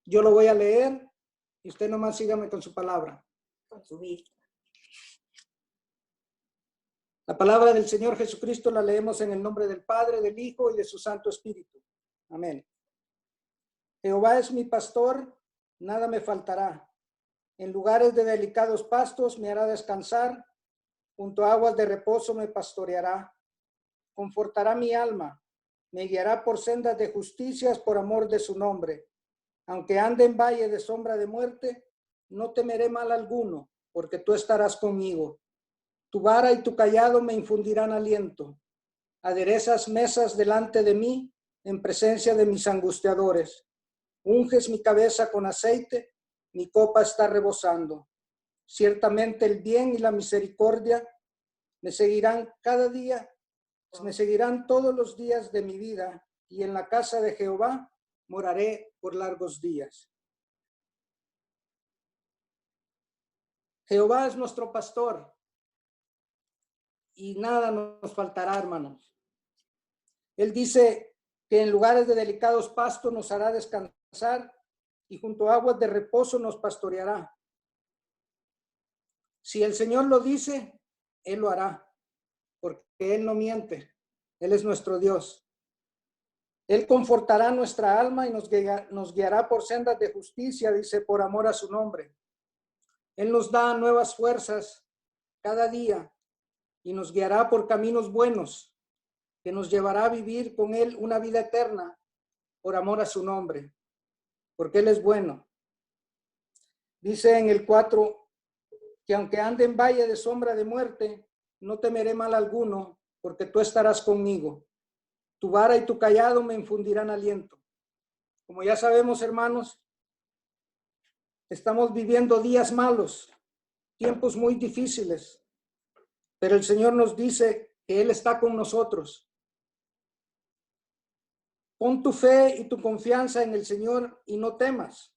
Yo lo voy a leer y usted nomás sígame con su palabra. Con su vista. La palabra del Señor Jesucristo la leemos en el nombre del Padre, del Hijo y de su Santo Espíritu. Amén. Jehová es mi pastor, nada me faltará. En lugares de delicados pastos me hará descansar, junto a aguas de reposo me pastoreará. Confortará mi alma, me guiará por sendas de justicias por amor de su nombre. Aunque ande en valle de sombra de muerte, no temeré mal alguno, porque tú estarás conmigo. Tu vara y tu cayado me infundirán aliento. Aderezas mesas delante de mí, en presencia de mis angustiadores. Unges mi cabeza con aceite, mi copa está rebosando. Ciertamente el bien y la misericordia me seguirán cada día, me seguirán todos los días de mi vida, y en la casa de Jehová moraré por largos días. Jehová es nuestro pastor y nada nos faltará, hermanos. Él dice que en lugares de delicados pastos nos hará descansar y junto a aguas de reposo nos pastoreará. Si el Señor lo dice, Él lo hará, porque Él no miente. Él es nuestro Dios. Él confortará nuestra alma y nos guiará por sendas de justicia, dice, por amor a su nombre. Él nos da nuevas fuerzas cada día y nos guiará por caminos buenos, que nos llevará a vivir con Él una vida eterna por amor a su nombre, porque Él es bueno. Dice en el 4, que aunque ande en valle de sombra de muerte, no temeré mal alguno, porque tú estarás conmigo. Tu vara y tu cayado me infundirán aliento. Como ya sabemos, hermanos, estamos viviendo días malos, tiempos muy difíciles, pero el Señor nos dice que Él está con nosotros. Pon tu fe y tu confianza en el Señor y no temas,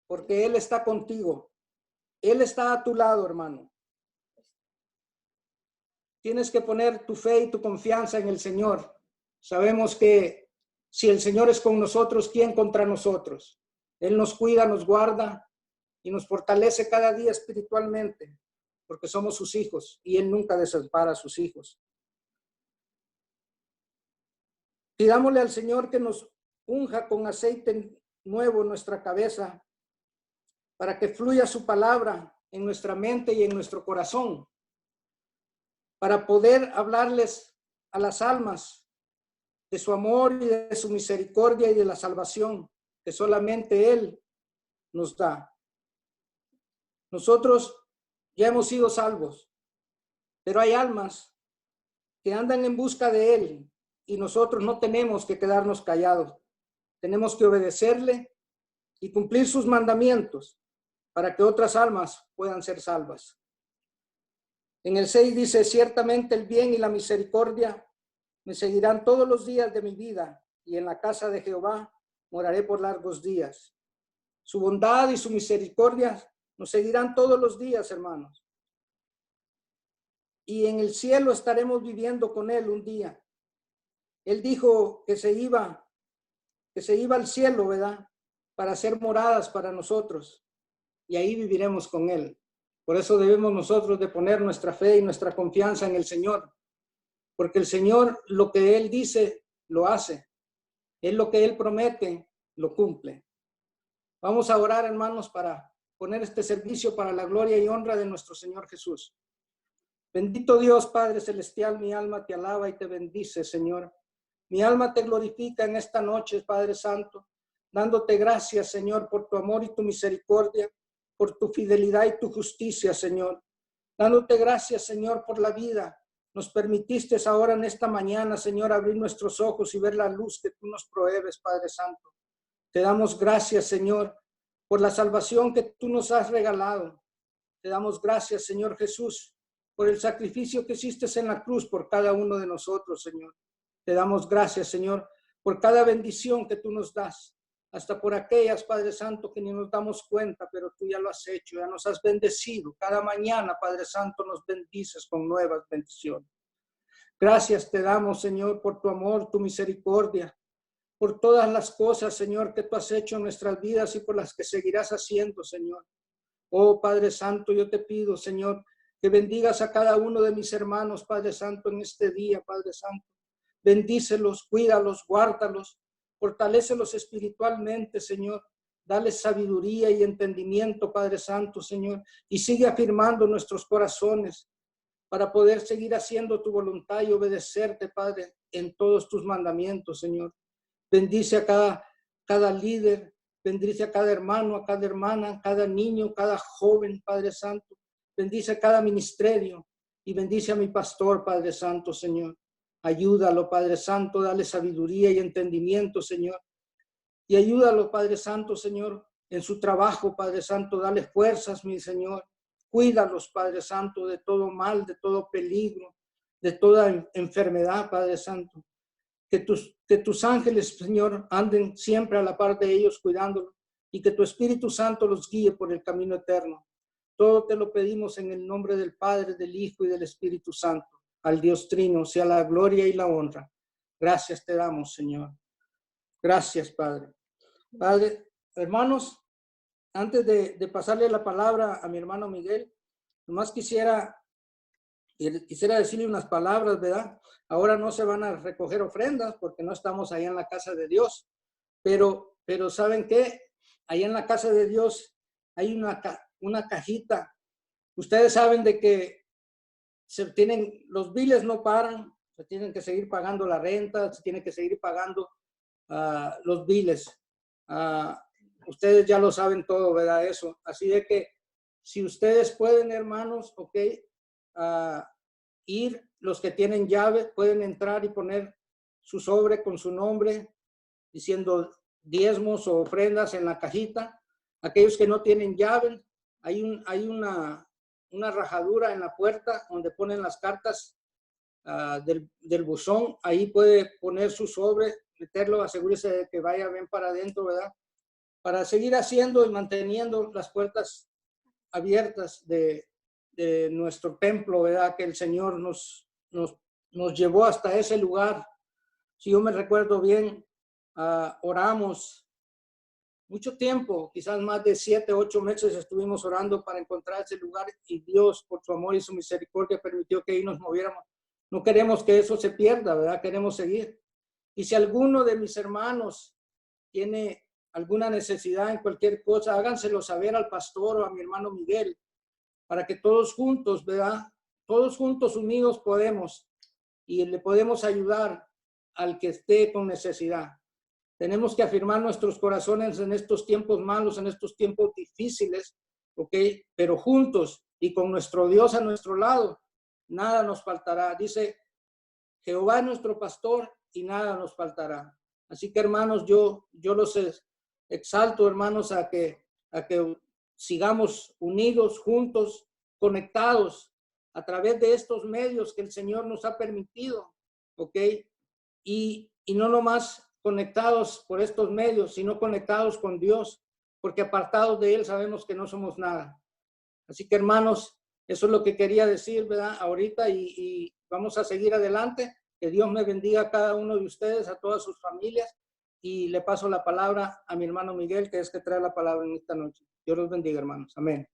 porque Él está contigo. Él está a tu lado, hermano. Tienes que poner tu fe y tu confianza en el Señor. Sabemos que si el Señor es con nosotros, ¿quién contra nosotros? Él nos cuida, nos guarda y nos fortalece cada día espiritualmente, porque somos sus hijos y Él nunca desampara a sus hijos. Pidámosle al Señor que nos unja con aceite nuevo en nuestra cabeza para que fluya su palabra en nuestra mente y en nuestro corazón, para poder hablarles a las almas de su amor y de su misericordia y de la salvación que solamente Él nos da. Nosotros ya hemos sido salvos, pero hay almas que andan en busca de Él y nosotros no tenemos que quedarnos callados. Tenemos que obedecerle y cumplir sus mandamientos para que otras almas puedan ser salvas. En el 6 dice, ciertamente el bien y la misericordia me seguirán todos los días de mi vida, y en la casa de Jehová moraré por largos días. Su bondad y su misericordia nos seguirán todos los días, hermanos. Y en el cielo estaremos viviendo con Él un día. Él dijo que se iba al cielo, ¿verdad? Para hacer moradas para nosotros. Y ahí viviremos con Él. Por eso debemos nosotros de poner nuestra fe y nuestra confianza en el Señor. Porque el Señor, lo que Él dice, lo hace. Él lo que Él promete, lo cumple. Vamos a orar, hermanos, para poner este servicio para la gloria y honra de nuestro Señor Jesús. Bendito Dios, Padre Celestial, mi alma te alaba y te bendice, Señor. Mi alma te glorifica en esta noche, Padre Santo, dándote gracias, Señor, por tu amor y tu misericordia, por tu fidelidad y tu justicia, Señor. Dándote gracias, Señor, por la vida. Nos permitiste ahora en esta mañana, Señor, abrir nuestros ojos y ver la luz que tú nos provees, Padre Santo. Te damos gracias, Señor, por la salvación que tú nos has regalado. Te damos gracias, Señor Jesús, por el sacrificio que hiciste en la cruz por cada uno de nosotros, Señor. Te damos gracias, Señor, por cada bendición que tú nos das, hasta por aquellas, Padre Santo, que ni nos damos cuenta, pero tú ya lo has hecho, ya nos has bendecido. Cada mañana, Padre Santo, nos bendices con nuevas bendiciones. Gracias te damos, Señor, por tu amor, tu misericordia. por todas las cosas, Señor, que tú has hecho en nuestras vidas y por las que seguirás haciendo, Señor. Oh, Padre Santo, yo te pido, Señor, que bendigas a cada uno de mis hermanos, Padre Santo, en este día, Padre Santo. Bendícelos, cuídalos, guárdalos, fortalécelos espiritualmente, Señor. Dale sabiduría y entendimiento, Padre Santo, Señor, y sigue afirmando nuestros corazones para poder seguir haciendo tu voluntad y obedecerte, Padre, en todos tus mandamientos, Señor. Bendice a cada líder, bendice a cada hermano, a cada hermana, cada niño, cada joven, Padre Santo. Bendice a cada ministerio y bendice a mi pastor, Padre Santo, Señor. Ayúdalo, Padre Santo, dale sabiduría y entendimiento, Señor. Y ayúdalo, Padre Santo, Señor, en su trabajo, Padre Santo, dale fuerzas, mi Señor. Cuídalos, Padre Santo, de todo mal, de todo peligro, de toda enfermedad, Padre Santo. Que tus ángeles, Señor, anden siempre a la par de ellos, cuidándolos, y que tu Espíritu Santo los guíe por el camino eterno. Todo te lo pedimos en el nombre del Padre, del Hijo y del Espíritu Santo. Al Dios Trino sea la gloria y la honra. Gracias te damos, Señor. Gracias, Padre. Padre, hermanos, antes de pasarle la palabra a mi hermano Miguel, nomás quisiera decirle unas palabras, ¿verdad? Ahora no se van a recoger ofrendas porque no estamos ahí en la casa de Dios, pero ¿saben qué? Ahí en la casa de Dios hay una cajita. Ustedes saben de que los biles no paran, se tienen que seguir pagando la renta, se tiene que seguir pagando los biles. Ustedes ya lo saben todo, ¿verdad? Eso. Así de que si ustedes pueden, hermanos, ok, los que tienen llave pueden entrar y poner su sobre con su nombre, diciendo diezmos o ofrendas en la cajita. Aquellos que no tienen llave, hay una rajadura en la puerta donde ponen las cartas del buzón. Ahí puede poner su sobre, meterlo, asegúrese de que vaya bien para adentro, ¿verdad? Para seguir haciendo y manteniendo las puertas abiertas de nuestro templo, ¿verdad? Que el Señor nos llevó hasta ese lugar. Si yo me recuerdo bien, oramos mucho tiempo, quizás más de 7, 8 meses estuvimos orando para encontrar ese lugar, y Dios, por su amor y su misericordia, permitió que ahí nos moviéramos. No queremos que eso se pierda, ¿verdad? Queremos seguir. Y si alguno de mis hermanos tiene alguna necesidad en cualquier cosa, háganselo saber al pastor o a mi hermano Miguel, para que todos juntos, ¿verdad? Todos juntos, unidos, podemos y le podemos ayudar al que esté con necesidad. Tenemos que afirmar nuestros corazones en estos tiempos malos, en estos tiempos difíciles, ¿ok? Pero juntos y con nuestro Dios a nuestro lado, nada nos faltará. Dice, Jehová es nuestro pastor y nada nos faltará. Así que, hermanos, yo los exalto, hermanos, a que sigamos unidos, juntos, conectados a través de estos medios que el Señor nos ha permitido, ¿ok? Y no nomás conectados por estos medios, sino conectados con Dios, porque apartados de Él sabemos que no somos nada. Así que, hermanos, eso es lo que quería decir, ¿verdad? Ahorita, y vamos a seguir adelante. Que Dios me bendiga a cada uno de ustedes, a todas sus familias, y le paso la palabra a mi hermano Miguel, que es que trae la palabra en esta noche. Dios los bendiga, hermanos. Amén.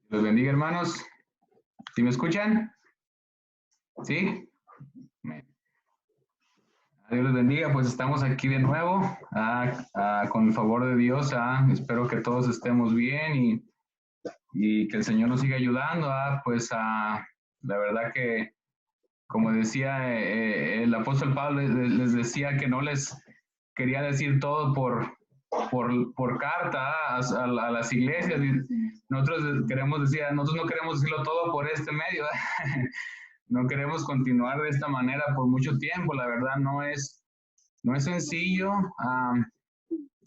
Los bendiga, hermanos. ¿Sí me escuchan? ¿Sí? Dios los bendiga, pues estamos aquí de nuevo, con el favor de Dios. Espero que todos estemos bien y que el Señor nos siga ayudando. Pues la verdad que, como decía el apóstol Pablo, les decía que no les quería decir todo por carta a las iglesias. Nosotros no queremos decirlo todo por este medio. No queremos continuar de esta manera por mucho tiempo. La verdad no es sencillo.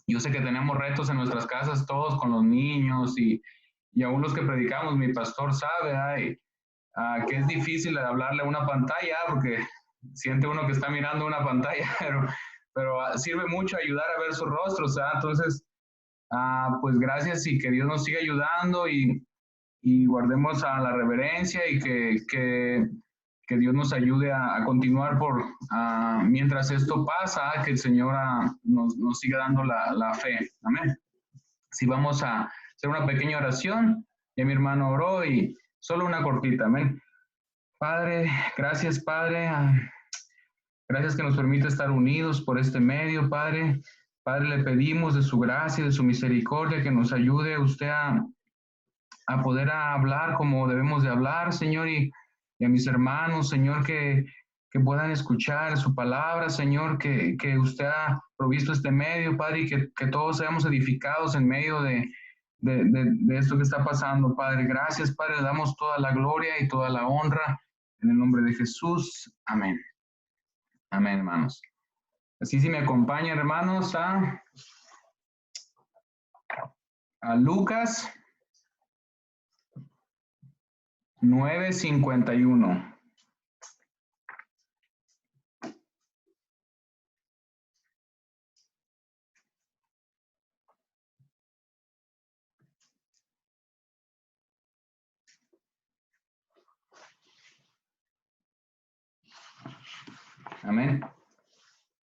Yo sé que tenemos retos en nuestras casas, todos con los niños y aún los que predicamos. Mi pastor sabe que es difícil hablarle a una pantalla porque siente uno que está mirando una pantalla, pero sirve mucho ayudar a ver sus rostros. Entonces, pues gracias y que Dios nos siga ayudando y guardemos a la reverencia y que Dios nos ayude a continuar mientras esto pasa, que el Señor nos siga dando la fe. Amén. Si vamos a hacer una pequeña oración, ya mi hermano oró y solo una cortita. Amén. Padre, gracias, Padre. Gracias que nos permite estar unidos por este medio, Padre. Padre, le pedimos de su gracia, de su misericordia, que nos ayude usted a poder hablar como debemos de hablar, Señor, y a mis hermanos, Señor, que puedan escuchar su palabra, Señor, que usted ha provisto este medio, Padre, y que todos seamos edificados en medio de esto que está pasando, Padre. Gracias, Padre, le damos toda la gloria y toda la honra en el nombre de Jesús. Amén. Amén, hermanos. Así si me acompañan, hermanos, a Lucas 9:51. Amén.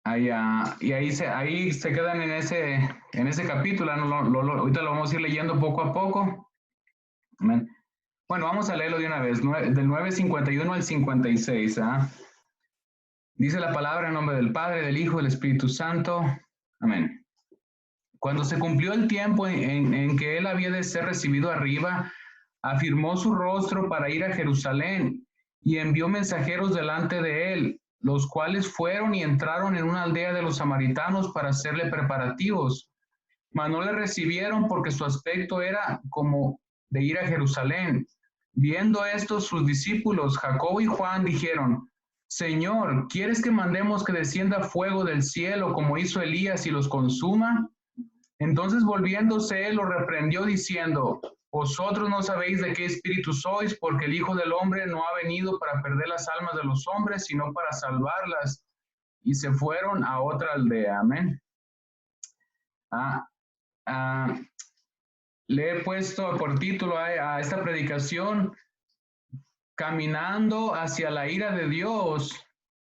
Ahí se quedan en ese capítulo. Ahorita lo vamos a ir leyendo poco a poco. Amén. Bueno, vamos a leerlo de una vez, del 9:51 al 56. Dice la palabra en nombre del Padre, del Hijo y del Espíritu Santo. Amén. Cuando se cumplió el tiempo en que él había de ser recibido arriba, afirmó su rostro para ir a Jerusalén y envió mensajeros delante de él, los cuales fueron y entraron en una aldea de los samaritanos para hacerle preparativos. Mas no le recibieron porque su aspecto era como de ir a Jerusalén. Viendo esto, sus discípulos, Jacobo y Juan, dijeron: Señor, ¿quieres que mandemos que descienda fuego del cielo como hizo Elías y los consuma? Entonces volviéndose él, los reprendió diciendo: Vosotros no sabéis de qué espíritu sois, porque el Hijo del Hombre no ha venido para perder las almas de los hombres, sino para salvarlas. Y se fueron a otra aldea. Amén. Le he puesto por título a esta predicación: Caminando hacia la ira de Dios,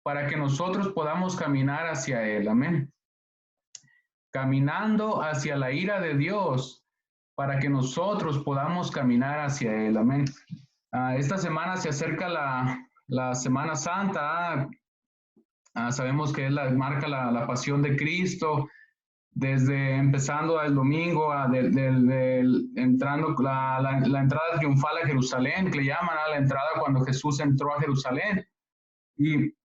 para que nosotros podamos caminar hacia Él. Amén. Caminando hacia la ira de Dios, para que nosotros podamos caminar hacia Él. Amén. Esta semana se acerca la Semana Santa. Sabemos que marca la pasión de Cristo, desde empezando el domingo, entrando la entrada triunfal a Jerusalén, que le llaman la entrada cuando Jesús entró a Jerusalén. Y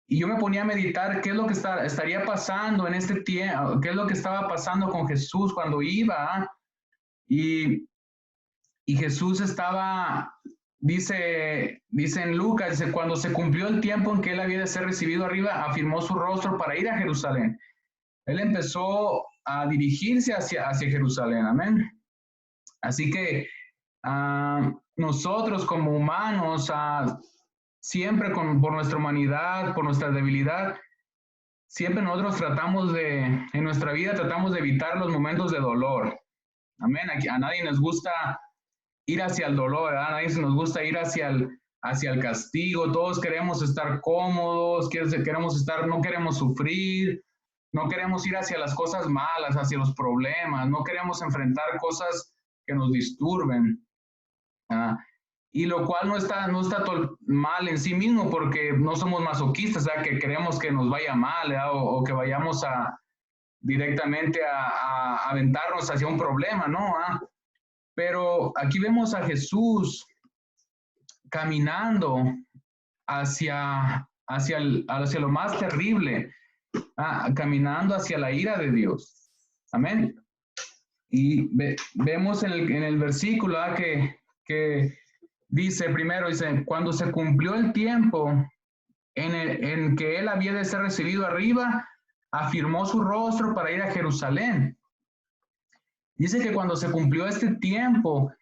yo me ponía a meditar qué es lo que estaría pasando en este tiempo, qué es lo que estaba pasando con Jesús cuando iba. Y Jesús estaba, dice en Lucas, dice, cuando se cumplió el tiempo en que él había de ser recibido arriba, afirmó su rostro para ir a Jerusalén. Él empezó a dirigirse hacia Jerusalén. Amén. Así que nosotros como humanos, siempre por nuestra humanidad, por nuestra debilidad, siempre nosotros en nuestra vida tratamos de evitar los momentos de dolor. Amén. A nadie nos gusta ir hacia el dolor, ¿verdad? A nadie nos gusta ir hacia el castigo. Todos queremos estar cómodos, no queremos sufrir, no queremos ir hacia las cosas malas, hacia los problemas, no queremos enfrentar cosas que nos disturben. Y lo cual no está mal en sí mismo, porque no somos masoquistas, que queremos que nos vaya mal, o que vayamos directamente a aventarnos hacia un problema, ¿no? Pero aquí vemos a Jesús caminando hacia lo más terrible, caminando hacia la ira de Dios. Amén. Y vemos en el versículo que dice primero, cuando se cumplió el tiempo en que él había de ser recibido arriba, afirmó su rostro para ir a Jerusalén. Dice que cuando se cumplió este tiempo,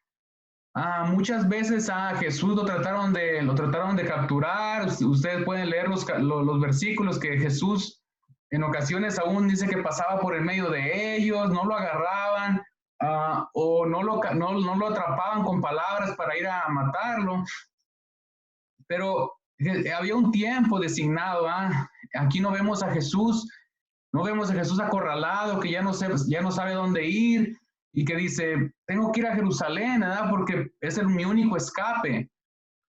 muchas veces a Jesús lo trataron de capturar. Ustedes pueden leer los versículos que Jesús En ocasiones aún dice que pasaba por el medio de ellos, no lo agarraban, o no lo atrapaban con palabras para ir a matarlo. Pero había un tiempo designado. Aquí no vemos a Jesús, acorralado, que ya no sabe dónde ir y que dice, tengo que ir a Jerusalén, ¿verdad? Porque es mi único escape.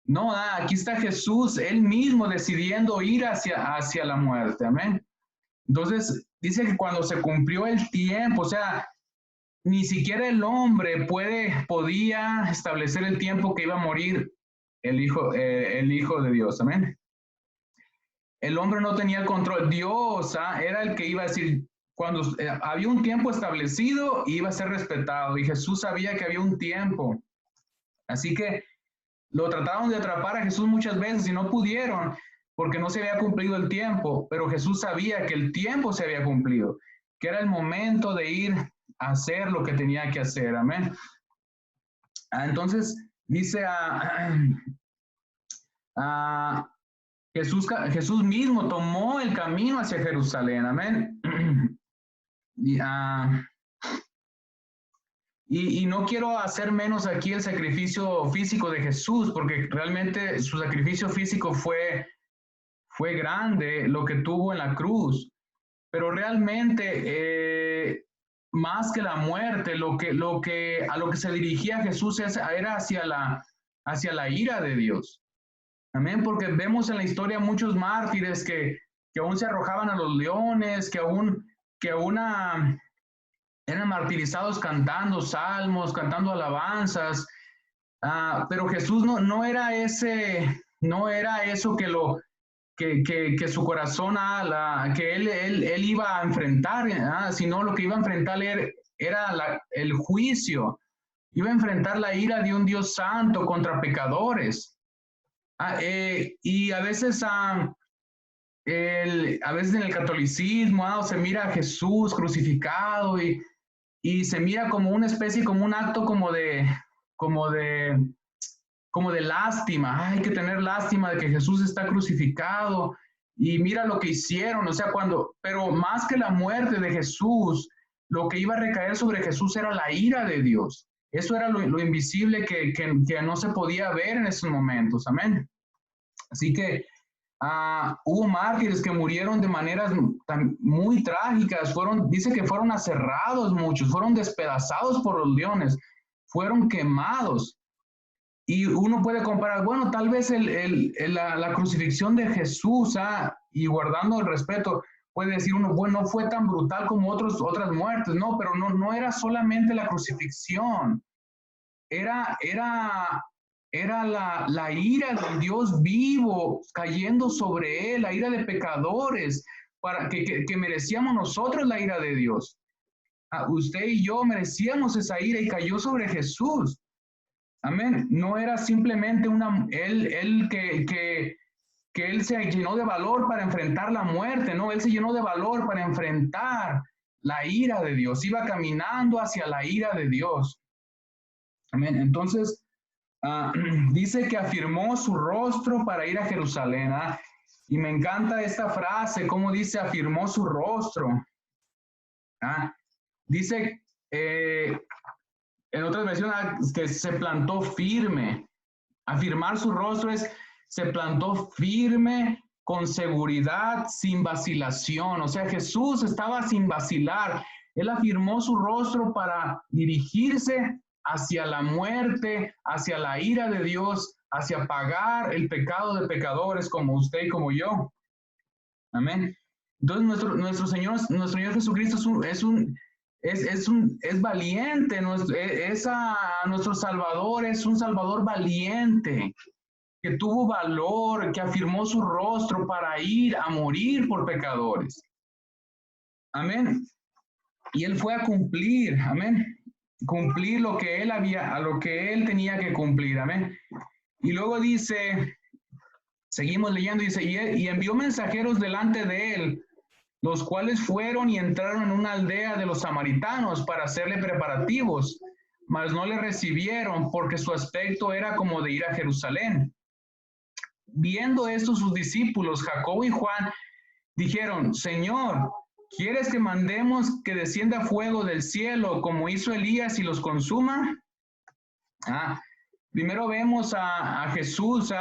No, aquí está Jesús, él mismo decidiendo ir hacia la muerte. Amén. Entonces, dice que cuando se cumplió el tiempo, o sea, ni siquiera el hombre podía establecer el tiempo que iba a morir el Hijo de Dios. Amén. El hombre no tenía el control. Dios era el que iba a decir, cuando había un tiempo establecido, iba a ser respetado. Y Jesús sabía que había un tiempo. Así que lo trataron de atrapar a Jesús muchas veces y no pudieron porque no se había cumplido el tiempo. Pero Jesús sabía que el tiempo se había cumplido, que era el momento de ir a hacer lo que tenía que hacer. Amén. Entonces, dice Jesús mismo tomó el camino hacia Jerusalén. Amén. Y no quiero hacer menos aquí el sacrificio físico de Jesús, porque realmente su sacrificio físico fue grande, lo que tuvo en la cruz. Pero realmente, más que la muerte, a lo que se dirigía Jesús era hacia la ira de Dios. Amén, porque vemos en la historia muchos mártires que aún se arrojaban a los leones, que aún eran martirizados cantando salmos, cantando alabanzas. Pero Jesús no era eso que su corazón, que él iba a enfrentar, sino lo que iba a enfrentar era el juicio. Iba a enfrentar la ira de un Dios santo contra pecadores. Y a veces en el catolicismo se mira a Jesús crucificado y se mira como una especie, como un acto como de lástima. Hay que tener lástima de que Jesús está crucificado y mira lo que hicieron. O sea, pero más que la muerte de Jesús, lo que iba a recaer sobre Jesús era la ira de Dios. Eso era lo invisible que no se podía ver en esos momentos. Amén. Así que hubo mártires que murieron de maneras muy trágicas. Dice que fueron aserrados muchos, fueron despedazados por los leones, fueron quemados. Y uno puede comparar, bueno, tal vez la crucifixión de Jesús, y guardando el respeto, puede decir uno, bueno, no fue tan brutal como otras muertes. No, pero no era solamente la crucifixión, era la ira de Dios vivo cayendo sobre él, la ira de pecadores, para que merecíamos nosotros la ira de Dios. Usted y yo merecíamos esa ira y cayó sobre Jesús. Amén. No era simplemente él se llenó de valor para enfrentar la muerte, no, él se llenó de valor para enfrentar la ira de Dios. Iba caminando hacia la ira de Dios. Amén. Entonces, dice que afirmó su rostro para ir a Jerusalén. Y me encanta esta frase, cómo dice afirmó su rostro. Dice en otras versiones que se plantó firme. Afirmar su rostro se plantó firme, con seguridad, sin vacilación. O sea, Jesús estaba sin vacilar. Él afirmó su rostro para dirigirse hacia la muerte, hacia la ira de Dios, hacia pagar el pecado de pecadores como usted y como yo. Amén. Entonces nuestro Señor Jesucristo es valiente, nuestro Salvador es un Salvador valiente, que tuvo valor, que afirmó su rostro para ir a morir por pecadores. Amén. Y Él fue a cumplir, amén, cumplir lo que Él tenía que cumplir, amén. Y luego dice, seguimos leyendo, dice, y envió mensajeros delante de Él, los cuales fueron y entraron en una aldea de los samaritanos para hacerle preparativos, mas no le recibieron porque su aspecto era como de ir a Jerusalén. Viendo esto sus discípulos, Jacobo y Juan, dijeron, Señor, ¿quieres que mandemos que descienda fuego del cielo como hizo Elías y los consuma? Primero vemos a Jesús,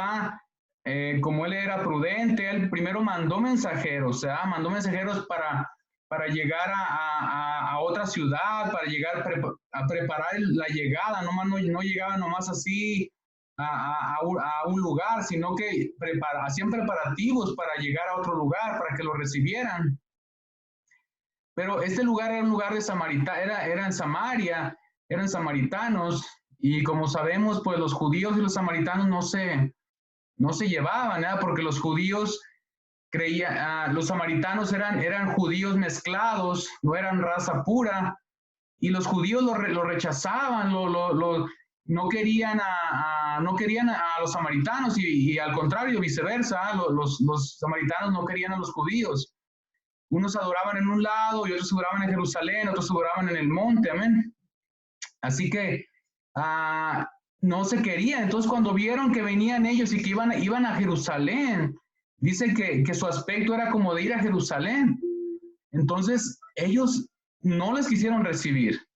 como él era prudente, él primero mandó mensajeros, mandó mensajeros para llegar a otra ciudad, para llegar a preparar la llegada, no llegaba nomás así a un lugar, sino que hacían preparativos para llegar a otro lugar, para que lo recibieran. Pero este lugar era un lugar de era en Samaria, eran samaritanos, y como sabemos, pues los judíos y los samaritanos no se llevaban, porque los judíos creían, los samaritanos eran judíos mezclados, no eran raza pura, y los judíos lo rechazaban, no querían no querían a los samaritanos, y al contrario, viceversa, los samaritanos no querían a los judíos. Unos adoraban en un lado y otros adoraban en Jerusalén, otros adoraban en el monte, amén. Así que no se querían. Entonces, cuando vieron que venían ellos y que iban a Jerusalén, dice que su aspecto era como de ir a Jerusalén. Entonces, ellos no les quisieron recibir.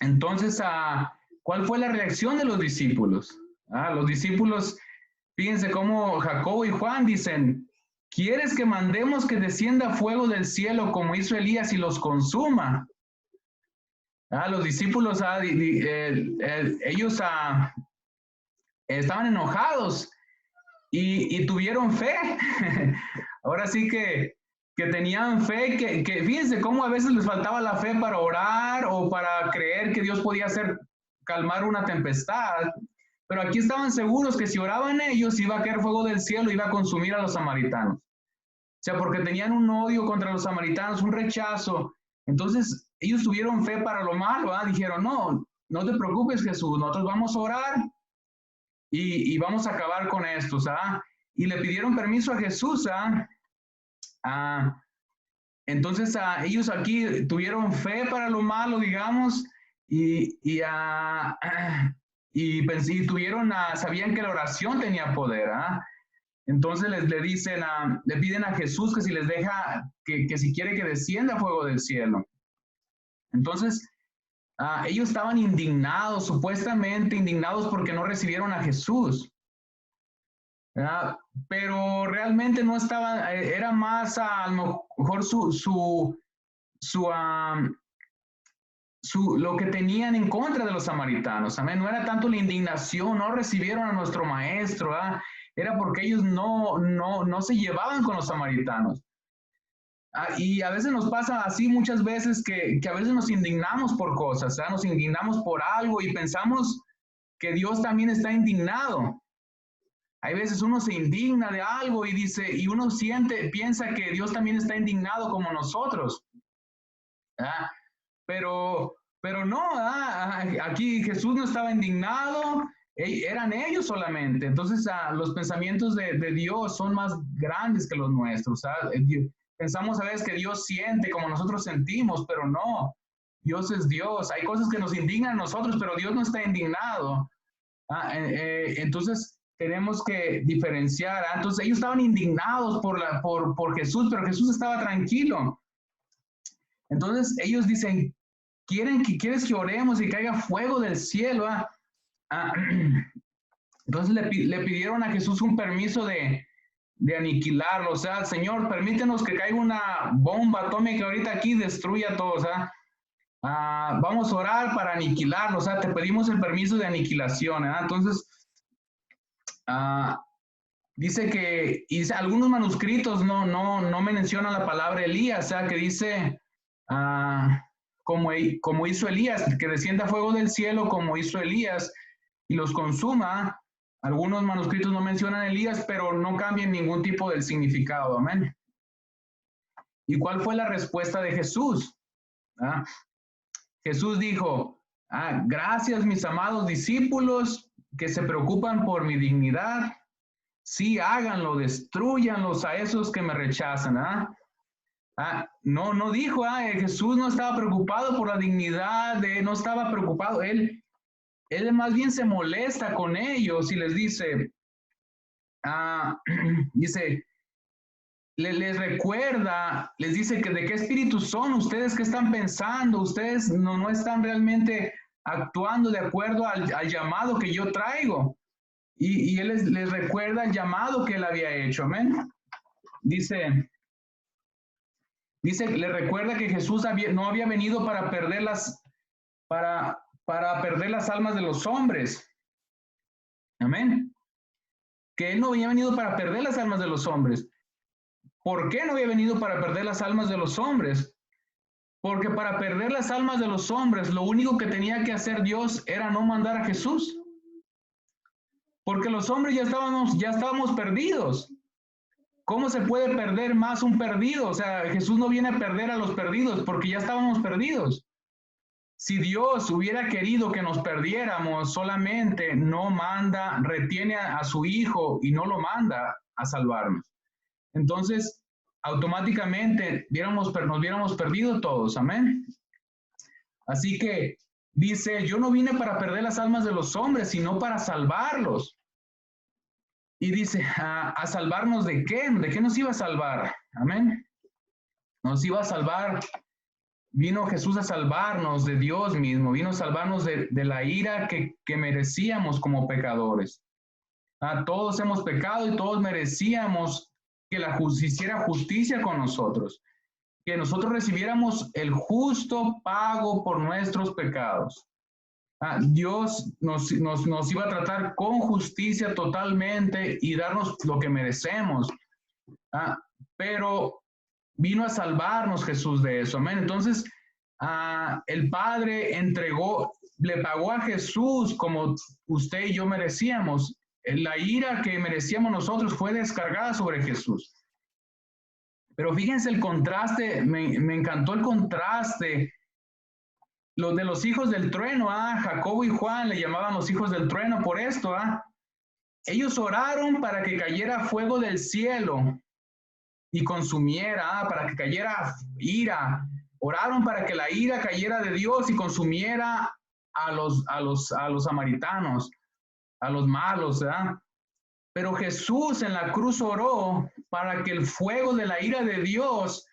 Entonces, ¿cuál fue la reacción de los discípulos? Los discípulos, fíjense cómo Jacobo y Juan dicen, ¿quieres que mandemos que descienda fuego del cielo como hizo Elías y los consuma? Los discípulos, ellos estaban enojados y tuvieron fe. Ahora sí que tenían fe, que fíjense cómo a veces les faltaba la fe para orar o para creer que Dios podía calmar una tempestad. Pero aquí estaban seguros que si oraban ellos, iba a caer fuego del cielo, iba a consumir a los samaritanos. O sea, porque tenían un odio contra los samaritanos, un rechazo. Entonces, ellos tuvieron fe para lo malo, dijeron, no te preocupes, Jesús, nosotros vamos a orar y vamos a acabar con estos, Y le pidieron permiso a Jesús, entonces, ellos aquí tuvieron fe para lo malo, digamos, y tuvieron, sabían que la oración tenía poder, Entonces le piden a Jesús que si les deja, que si quiere que descienda fuego del cielo. Entonces, ellos estaban indignados, supuestamente indignados porque no recibieron a Jesús. Pero realmente no estaba, era más a lo mejor lo que tenían en contra de los samaritanos. Amén. No era tanto la indignación, no recibieron a nuestro maestro, era porque ellos no se llevaban con los samaritanos. Y a veces nos pasa así muchas veces que a veces nos indignamos por cosas, nos indignamos por algo y pensamos que Dios también está indignado. Hay veces uno se indigna de algo y uno piensa que Dios también está indignado como nosotros. Pero no, aquí Jesús no estaba indignado, eran ellos solamente. Entonces, los pensamientos de Dios son más grandes que los nuestros. Pensamos a veces que Dios siente como nosotros sentimos, pero no. Dios es Dios. Hay cosas que nos indignan a nosotros, pero Dios no está indignado. Entonces, tenemos que diferenciar. Entonces, ellos estaban indignados por Jesús, pero Jesús estaba tranquilo. Entonces, ellos dicen, ¿quieres que oremos y caiga fuego del cielo? Entonces, le pidieron a Jesús un permiso de aniquilarlo. O sea, Señor, permítenos que caiga una bomba atómica ahorita aquí y destruya a todos. Vamos a orar para aniquilarlo. O sea, te pedimos el permiso de aniquilación. Entonces, dice que algunos manuscritos no mencionan la palabra Elías, que dice como hizo Elías, que descienda fuego del cielo como hizo Elías y los consuma. Algunos manuscritos no mencionan Elías, pero no cambian ningún tipo del significado. Amén. ¿Y cuál fue la respuesta de Jesús? Jesús dijo, gracias mis amados discípulos que se preocupan por mi dignidad. Sí, háganlo, destruyanlos a esos que me rechazan. No dijo, Jesús no estaba preocupado por la dignidad, no estaba preocupado. Él más bien se molesta con ellos y les dice, les recuerda, les dice que de qué espíritu son ustedes, qué están pensando, ustedes no están realmente actuando de acuerdo al llamado que yo traigo. Y él les recuerda el llamado que él había hecho, amén. Dice, le recuerda que Jesús no había venido para perder para perder las almas de los hombres. Amén. Que él no había venido para perder las almas de los hombres. ¿Por qué no había venido para perder las almas de los hombres? Porque para perder las almas de los hombres, lo único que tenía que hacer Dios era no mandar a Jesús. Porque los hombres ya estábamos perdidos. ¿Cómo se puede perder más un perdido? O sea, Jesús no viene a perder a los perdidos porque ya estábamos perdidos. Si Dios hubiera querido que nos perdiéramos, solamente no manda, retiene a su Hijo y no lo manda a salvarnos. Entonces, automáticamente nos hubiéramos perdido todos. Amén. Así que dice, yo no vine para perder las almas de los hombres, sino para salvarlos. Y dice, ¿a salvarnos de qué? ¿De qué nos iba a salvar? Amén. Nos iba a salvar, vino Jesús a salvarnos de Dios mismo, vino a salvarnos de la ira que merecíamos como pecadores. Todos hemos pecado y todos merecíamos que hiciera justicia con nosotros, que nosotros recibiéramos el justo pago por nuestros pecados. Dios nos iba a tratar con justicia totalmente y darnos lo que merecemos. Pero vino a salvarnos Jesús de eso. Amén. Entonces, el Padre le pagó a Jesús como usted y yo merecíamos. La ira que merecíamos nosotros fue descargada sobre Jesús. Pero fíjense el contraste, me encantó el contraste. Los de los hijos del trueno, Jacobo y Juan le llamaban los hijos del trueno por esto, ellos oraron para que cayera fuego del cielo y consumiera, para que cayera ira. Oraron para que la ira cayera de Dios y consumiera a los samaritanos, a los malos, ¿verdad? Pero Jesús en la cruz oró para que el fuego de la ira de Dios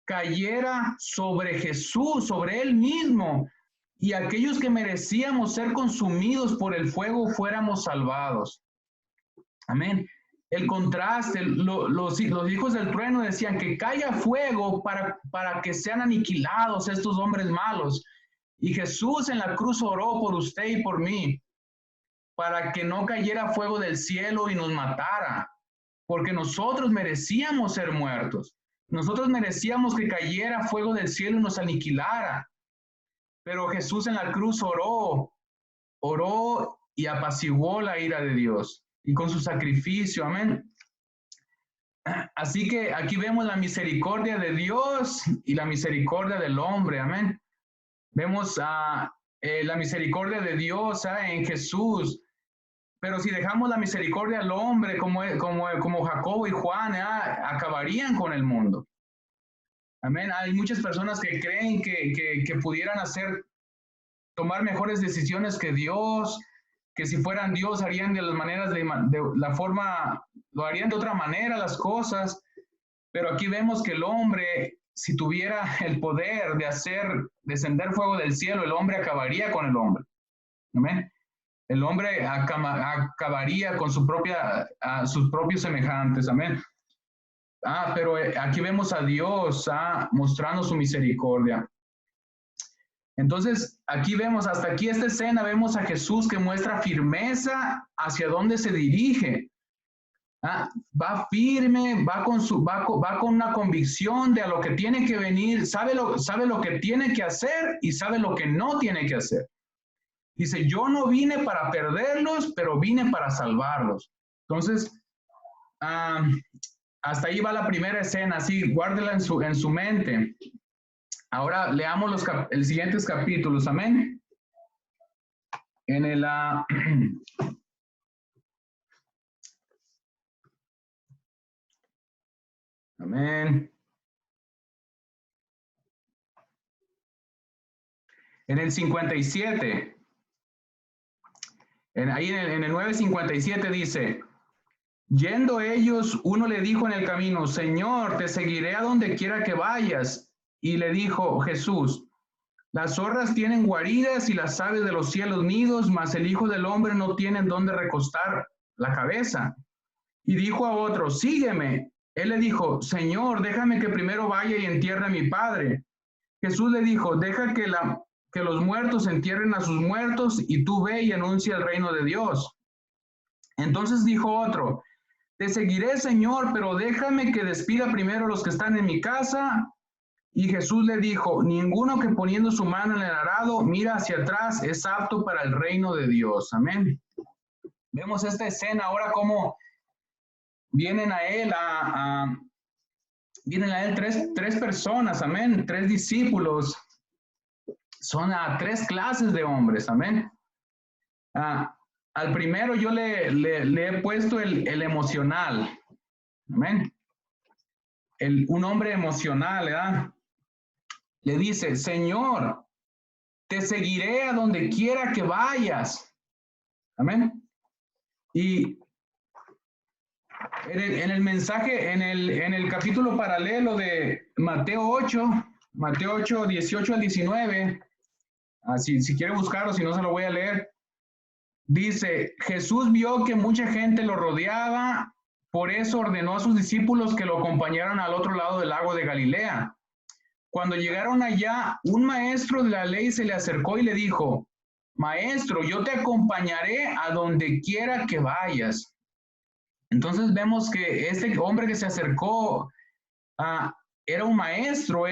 cayera sobre Jesús, sobre él mismo, y aquellos que merecíamos ser consumidos por el fuego fuéramos salvados. Amén. El contraste, los hijos del trueno decían que caiga fuego para que sean aniquilados estos hombres malos. Y Jesús en la cruz oró por usted y por mí, para que no cayera fuego del cielo y nos matara, porque nosotros merecíamos ser muertos. Nosotros merecíamos que cayera fuego del cielo y nos aniquilara. Pero Jesús en la cruz oró y apaciguó la ira de Dios. Y con su sacrificio, amén. Así que aquí vemos la misericordia de Dios y la misericordia del hombre, amén. Vemos la misericordia de Dios en Jesús. Pero si dejamos la misericordia al hombre, como Jacobo y Juan, acabarían con el mundo. Amén. Hay muchas personas que creen que pudieran tomar mejores decisiones que Dios, que si fueran Dios harían de las maneras, de la forma, lo harían de otra manera las cosas. Pero aquí vemos que el hombre, si tuviera el poder de hacer descender fuego del cielo, el hombre acabaría con el hombre. Amén. El hombre acabaría con sus propios semejantes. Amén. Pero aquí vemos a Dios mostrando su misericordia. Entonces, aquí vemos, hasta aquí esta escena, vemos a Jesús que muestra firmeza hacia dónde se dirige. Va firme, va con una convicción de a lo que tiene que venir, sabe lo que tiene que hacer y sabe lo que no tiene que hacer. Dice, yo no vine para perderlos, pero vine para salvarlos. Entonces, hasta ahí va la primera escena, así, guárdela en su mente. Ahora leamos los siguientes capítulos, amén. En el... amén. En el 57, ahí en el 9:57 dice, Yendo ellos, uno le dijo en el camino, Señor, te seguiré a donde quiera que vayas. Y le dijo Jesús, las zorras tienen guaridas y las aves de los cielos nidos, mas el Hijo del Hombre no tiene en dónde recostar la cabeza. Y dijo a otro, sígueme. Él le dijo, Señor, déjame que primero vaya y entierre a mi padre. Jesús le dijo, deja que los muertos entierren a sus muertos y tú ve y anuncia el reino de Dios. Entonces dijo otro, te seguiré, Señor, pero déjame que despida primero a los que están en mi casa. Y Jesús le dijo, ninguno que poniendo su mano en el arado mira hacia atrás es apto para el reino de Dios. Amén. Vemos esta escena ahora como vienen a él tres personas, amén, tres discípulos. Son a tres clases de hombres, amén. Al primero yo le he puesto el emocional, amén. Un hombre emocional, ¿verdad? Le dice, Señor, te seguiré a donde quiera que vayas. Amén. Y en el mensaje, en el capítulo paralelo de Mateo 8, 18 al 19, si quiere buscarlo, si no se lo voy a leer, dice, Jesús vio que mucha gente lo rodeaba, por eso ordenó a sus discípulos que lo acompañaran al otro lado del lago de Galilea. Cuando llegaron allá, un maestro de la ley se le acercó y le dijo, Maestro, yo te acompañaré a donde quiera que vayas. Entonces vemos que este hombre que se acercó era un maestro,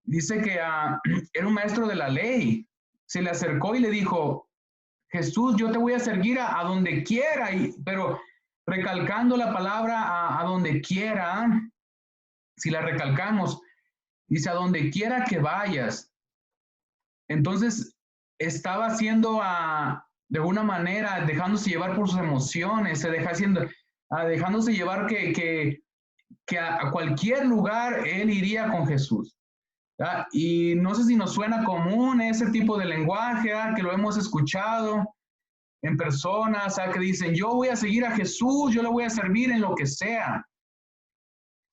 dice que era un maestro de la ley. Se le acercó y le dijo, Jesús, yo te voy a seguir a donde quiera, pero recalcando la palabra a donde quiera, si la recalcamos, dice a donde quiera que vayas. Entonces estaba haciendo de alguna manera, dejándose llevar por sus emociones, dejándose llevar que a cualquier lugar él iría con Jesús. ¿Verdad? Y no sé si nos suena común ese tipo de lenguaje, ¿verdad? Que lo hemos escuchado en personas, ¿verdad? Que dicen, yo voy a seguir a Jesús, yo le voy a servir en lo que sea.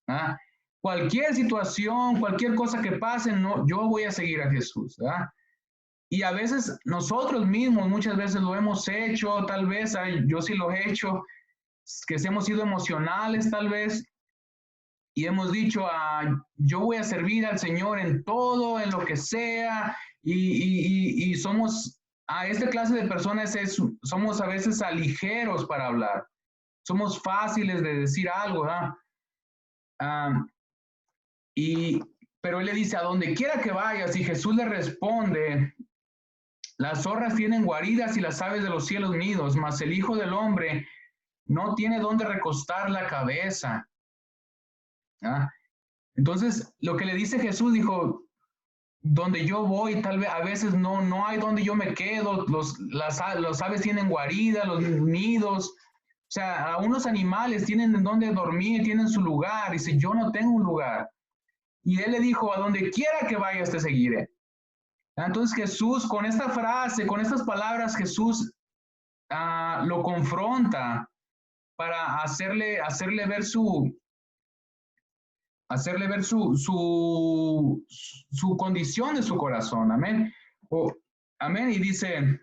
¿Verdad? Cualquier situación, cualquier cosa que pase, no, yo voy a seguir a Jesús. ¿Verdad? Y a veces nosotros mismos, muchas veces lo hemos hecho, tal vez, yo sí lo he hecho, que hemos sido emocionales tal vez, y hemos dicho, yo voy a servir al Señor en todo, en lo que sea, y somos, a esta clase de personas somos a veces ligeros para hablar, somos fáciles de decir algo, ¿verdad? Pero él le dice, a donde quiera que vayas, y Jesús le responde, las zorras tienen guaridas y las aves de los cielos nidos, mas el Hijo del Hombre no tiene dónde recostar la cabeza. ¿Ah? Entonces, lo que le dice Jesús, dijo, donde yo voy, tal vez a veces no hay donde yo me quedo, las aves tienen guaridas, los nidos, o sea, a unos animales tienen en dónde dormir, tienen su lugar, dice, yo no tengo un lugar. Y él le dijo, a donde quiera que vayas te seguiré. Entonces Jesús, con esta frase, con estas palabras, Jesús lo confronta para hacerle ver su condición de su corazón. Amén. Amén. Y dice,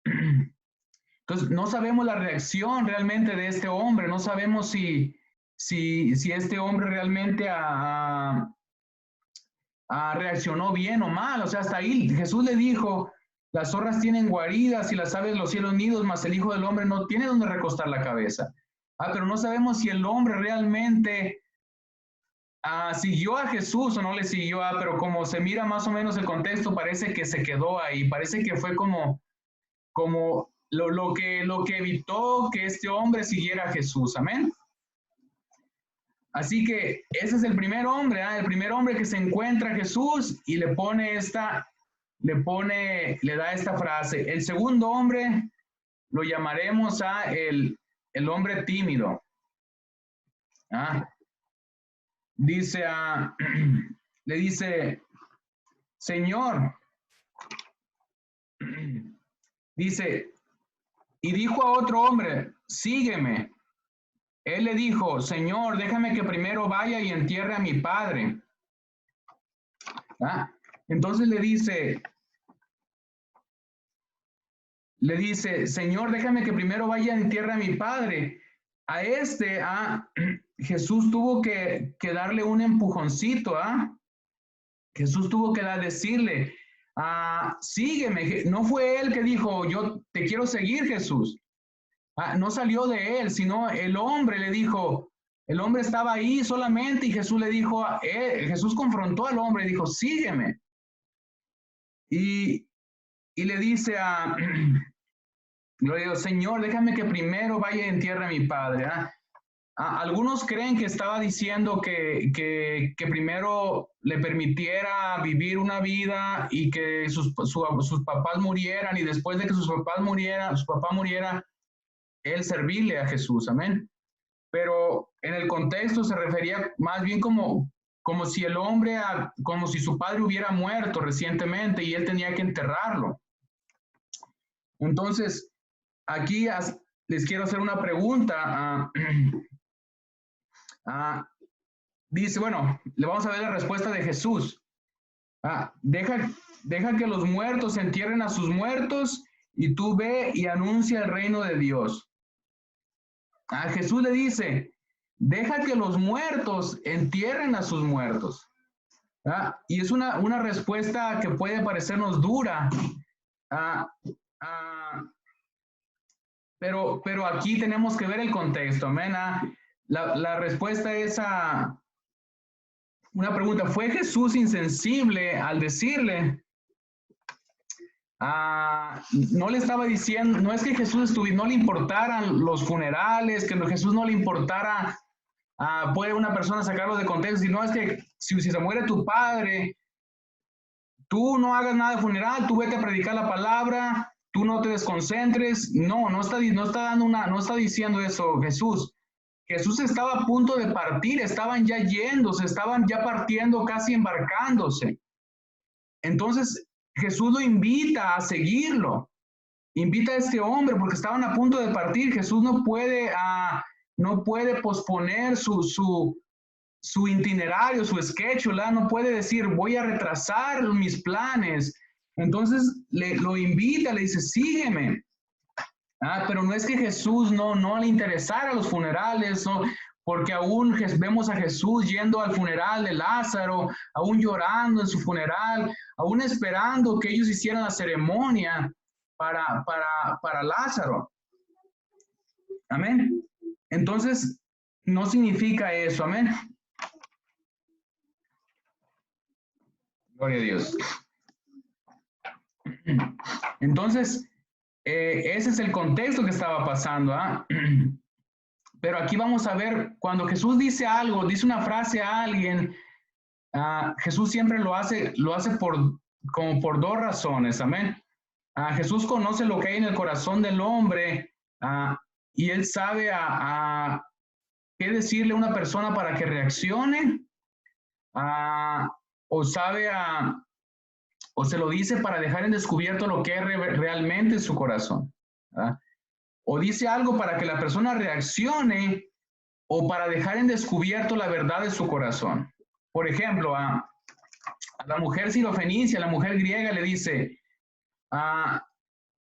entonces no sabemos la reacción realmente de este hombre, no sabemos si este hombre realmente reaccionó bien o mal. O sea, hasta ahí Jesús le dijo, las zorras tienen guaridas y las aves los cielos nidos, mas el Hijo del Hombre no tiene donde recostar la cabeza. Pero no sabemos si el hombre realmente siguió a Jesús o no le siguió, pero como se mira más o menos el contexto, parece que se quedó ahí, parece que fue como lo que evitó que este hombre siguiera a Jesús. Amén. Así que ese es el primer hombre, el primer hombre que se encuentra a Jesús y le da esta frase. El segundo hombre lo llamaremos el hombre tímido. Dice, le dice, Señor, dice, y dijo a otro hombre, sígueme. Él le dijo, Señor, déjame que primero vaya y entierre a mi padre. Entonces le dice, Señor, déjame que primero vaya y entierre a mi padre. Jesús tuvo que darle un empujoncito, Jesús tuvo que decirle, sígueme. No fue él que dijo, yo te quiero seguir, Jesús. No salió de él, sino el hombre le dijo, el hombre estaba ahí solamente y Jesús le dijo, Jesús confrontó al hombre y dijo, sígueme. Y le dice gloria a Dios, Señor, déjame que primero vaya y entierre a mi padre. Algunos creen que estaba diciendo que primero le permitiera vivir una vida y que sus papás murieran y después de que su papá muriera, él servirle a Jesús, amén. Pero en el contexto se refería más bien como si el hombre, como si su padre hubiera muerto recientemente y él tenía que enterrarlo. Entonces, aquí les quiero hacer una pregunta. Dice, bueno, le vamos a ver la respuesta de Jesús. Deja que los muertos entierren a sus muertos y tú ve y anuncia el reino de Dios. Jesús le dice, deja que los muertos entierren a sus muertos. Y es una respuesta que puede parecernos dura. Pero aquí tenemos que ver el contexto, amén. La respuesta es una pregunta. ¿Fue Jesús insensible al decirle? No le estaba diciendo, no es que Jesús no le importaran los funerales, que Jesús no le importara, puede una persona sacarlo de contexto, sino es que si se muere tu padre, tú no hagas nada de funeral, tú vete a predicar la palabra, tú no te desconcentres. No está diciendo eso Jesús. Jesús estaba a punto de partir, estaban ya yéndose, estaban ya partiendo, casi embarcándose. Entonces, Jesús lo invita a seguirlo, invita a este hombre porque estaban a punto de partir. Jesús no puede posponer su itinerario, su schedule, no puede decir voy a retrasar mis planes. Entonces lo invita, le dice sígueme. Pero no es que Jesús no le interesara los funerales, ¿no? Porque aún vemos a Jesús yendo al funeral de Lázaro, aún llorando en su funeral, aún esperando que ellos hicieran la ceremonia para Lázaro. Amén. Entonces, no significa eso, amén. Gloria a Dios. Entonces, ese es el contexto que estaba pasando, Pero aquí vamos a ver, cuando Jesús dice algo, dice una frase a alguien, Jesús siempre lo hace como por dos razones, amén. Jesús conoce lo que hay en el corazón del hombre y él sabe qué decirle a una persona para que reaccione, o se lo dice para dejar en descubierto lo que es realmente en su corazón. O dice algo para que la persona reaccione o para dejar en descubierto la verdad de su corazón. Por ejemplo, a la mujer sirofenicia, a la mujer griega le dice,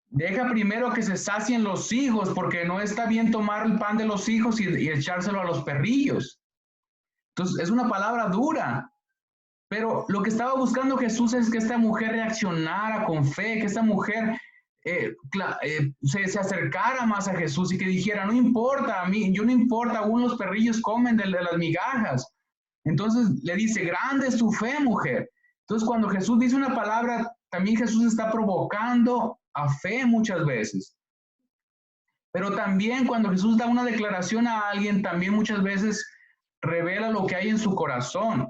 deja primero que se sacien los hijos porque no está bien tomar el pan de los hijos y echárselo a los perrillos. Entonces, es una palabra dura. Pero lo que estaba buscando Jesús es que esta mujer reaccionara con fe, que esta mujer se acercara más a Jesús y que dijera, no importa, yo no importa, aún los perrillos comen de las migajas. Entonces le dice, grande es tu fe, mujer. Entonces cuando Jesús dice una palabra, también Jesús está provocando a fe muchas veces. Pero también cuando Jesús da una declaración a alguien, también muchas veces revela lo que hay en su corazón.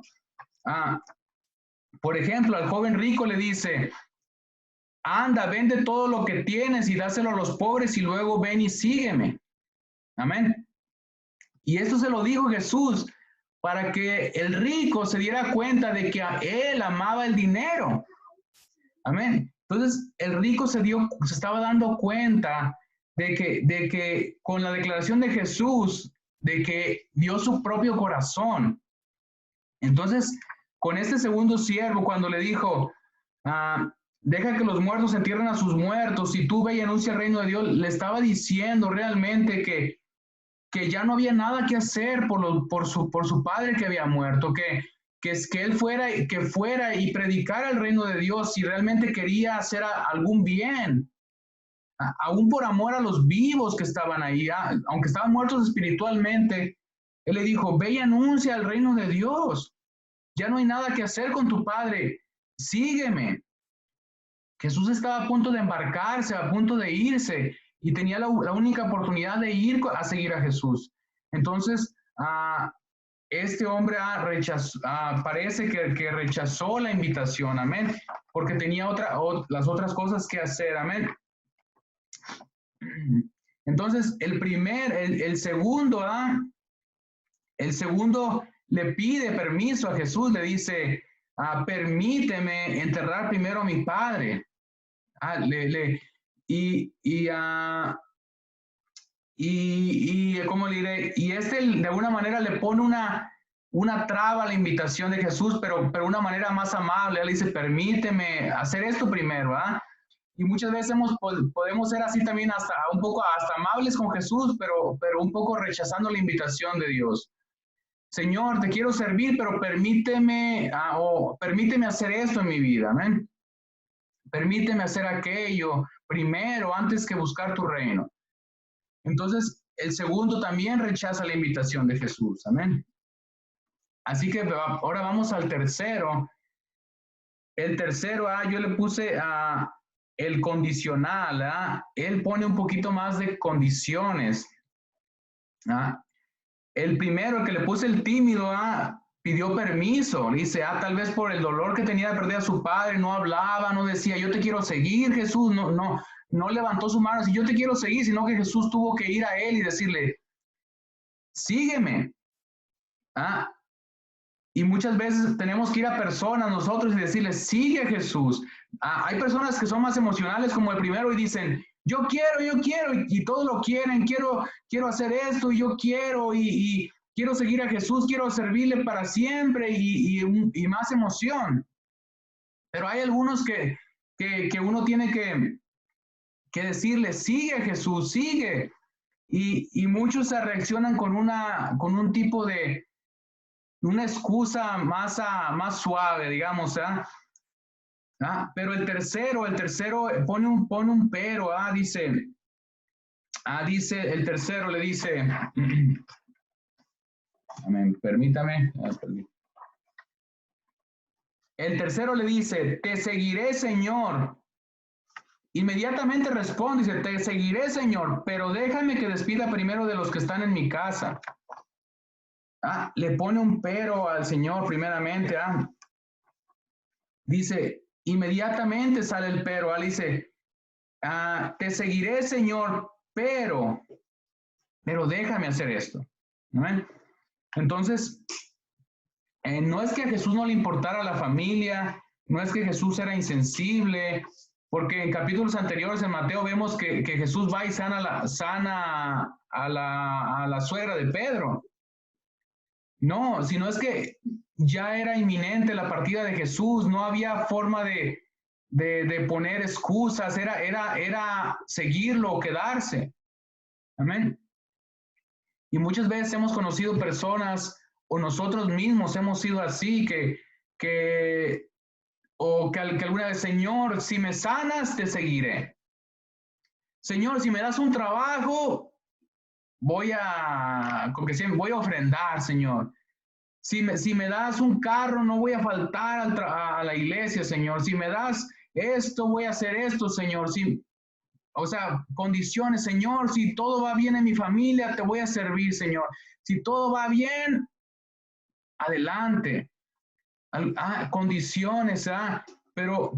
Por ejemplo, al joven rico le dice, anda, vende todo lo que tienes y dáselo a los pobres y luego ven y sígueme. Amén. Y esto se lo dijo Jesús para que el rico se diera cuenta de que él amaba el dinero. Amén. Entonces, el rico se estaba dando cuenta de que con la declaración de Jesús, de que dio su propio corazón. Entonces, con este segundo siervo, cuando le dijo, deja que los muertos entierren a sus muertos, y tú ve y anuncia el reino de Dios, le estaba diciendo realmente que ya no había nada que hacer por su padre que había muerto, que él fuera y predicara el reino de Dios si realmente quería hacer algún bien, aún por amor a los vivos que estaban ahí, aunque estaban muertos espiritualmente. Él le dijo, ve y anuncia el reino de Dios. Ya no hay nada que hacer con tu padre. Sígueme. Jesús estaba a punto de embarcarse, a punto de irse, y tenía la única oportunidad de ir a seguir a Jesús. Entonces, este hombre parece que rechazó la invitación, amén, porque tenía las otras cosas que hacer, amén. Entonces, el segundo le pide permiso a Jesús, le dice, permíteme enterrar primero a mi padre. ¿Cómo le diré? Y de alguna manera le pone una traba a la invitación de Jesús, pero una manera más amable. Él dice, permíteme hacer esto primero, Y muchas veces podemos ser así también, hasta amables con Jesús, pero un poco rechazando la invitación de Dios. Señor, te quiero servir, pero permíteme hacer esto en mi vida, amén. Permíteme hacer aquello primero antes que buscar tu reino. Entonces, el segundo también rechaza la invitación de Jesús, amén. Así que ahora vamos al tercero. El tercero, yo le puse el condicional, él pone un poquito más de condiciones. El primero, el que le puse el tímido, pidió permiso. Dice, tal vez por el dolor que tenía de perder a su padre, no hablaba, no decía, yo te quiero seguir, Jesús. No levantó su mano y yo te quiero seguir, sino que Jesús tuvo que ir a él y decirle, sígueme. Y muchas veces tenemos que ir a personas nosotros y decirles, sigue a Jesús. Hay personas que son más emocionales como el primero y dicen, yo quiero, y todos lo quieren, quiero hacer esto, y yo quiero, y quiero seguir a Jesús, quiero servirle para siempre, y más emoción. Pero hay algunos que uno tiene que decirle, sigue a Jesús, sigue. Y muchos se reaccionan con un tipo de una excusa más suave, digamos, pero el tercero pone un pero, dice, el tercero le dice, amén, permítame, el tercero le dice, te seguiré, Señor. Inmediatamente responde, dice, te seguiré, Señor, pero déjame que despida primero de los que están en mi casa. Le pone un pero al Señor primeramente, Dice, inmediatamente sale el pero, dice, te seguiré, Señor, pero déjame hacer esto. ¿No? Entonces, no es que a Jesús no le importara la familia, no es que Jesús era insensible, porque en capítulos anteriores en Mateo vemos que Jesús va y sana a la suegra de Pedro. No, sino es que ya era inminente la partida de Jesús, no había forma de poner excusas, era seguirlo o quedarse. Amén. Y muchas veces hemos conocido personas, o nosotros mismos hemos sido así, que alguna vez, Señor, si me sanas, te seguiré. Señor, si me das un trabajo, voy a ofrendar, Señor. Si me das un carro, no voy a faltar a la iglesia, Señor. Si me das esto, voy a hacer esto, Señor. Condiciones, Señor. Si todo va bien en mi familia, te voy a servir, Señor. Si todo va bien, adelante. Condiciones, pero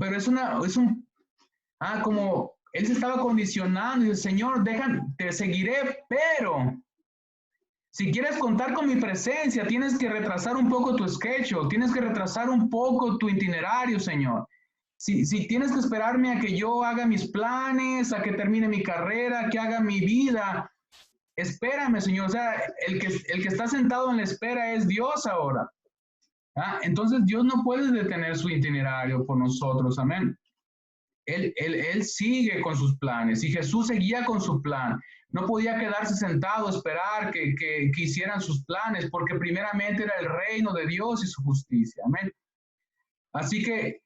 como él se estaba condicionando y dice, Señor, te seguiré, pero si quieres contar con mi presencia, tienes que retrasar un poco tu schedule, tienes que retrasar un poco tu itinerario, Señor. Si tienes que esperarme a que yo haga mis planes, a que termine mi carrera, que haga mi vida, espérame, Señor. O sea, el que está sentado en la espera es Dios ahora. Entonces Dios no puede detener su itinerario por nosotros, amén. Él sigue con sus planes y Jesús seguía con su plan. No podía quedarse sentado, esperar que hicieran sus planes, porque primeramente era el reino de Dios y su justicia, amén. Así que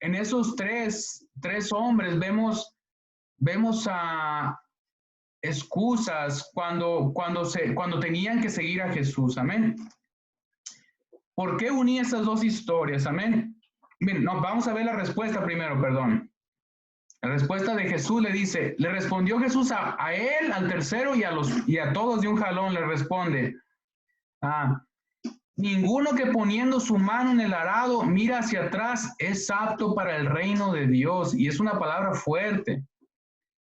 en esos tres hombres vemos a excusas cuando tenían que seguir a Jesús, amén. ¿Por qué uní esas dos historias? Amén. Bien, no, vamos a ver la respuesta primero, perdón. La respuesta de Jesús le respondió Jesús a él, al tercero y a todos de un jalón le responde. Ninguno que poniendo su mano en el arado mira hacia atrás es apto para el reino de Dios. Y es una palabra fuerte.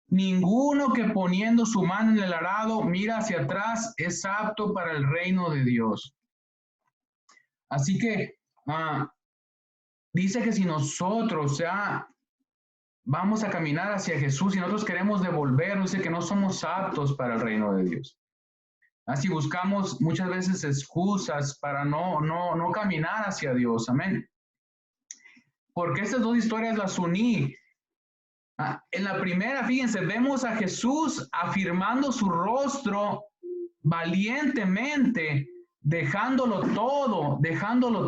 Ninguno que poniendo su mano en el arado mira hacia atrás es apto para el reino de Dios. Así que dice que si nosotros vamos a caminar hacia Jesús y nosotros queremos devolvernos, dice que no somos aptos para el reino de Dios. Así buscamos muchas veces excusas para no caminar hacia Dios. Amén. Porque estas dos historias las uní. En la primera, fíjense, vemos a Jesús afirmando su rostro valientemente, dejándolo